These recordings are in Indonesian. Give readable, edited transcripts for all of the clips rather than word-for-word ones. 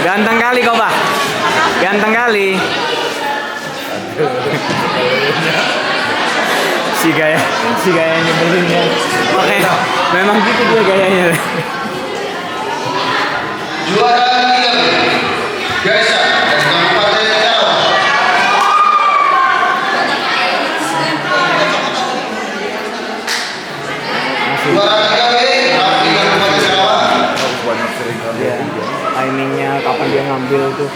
Ganteng kali kau, Bah. Ganteng kali. Si gaya nyebelinnya. Oke, memang gitu dia gayanya. Juara 3 Gaisa dari Kabupaten Karawang. Juara 3B Rafi Kabupaten Karawang. Ya, timingnya kapan dia ngambil tuh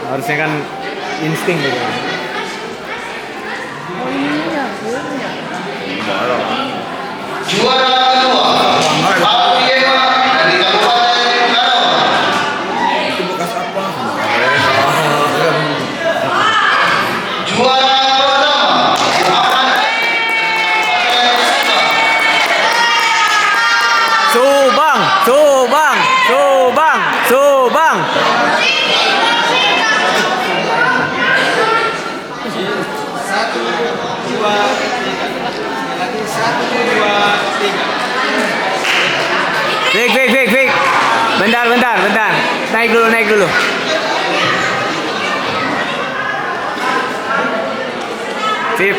harusnya kan insting gitu. Juara kedua Apiema dari Kabupaten Karawang. Itu bekas apa? Juara pertama Muhammad Subang. Satu, dua, tiga. Lagi 1, 2, 3. Fik. Bentar. Naik dulu. Sip.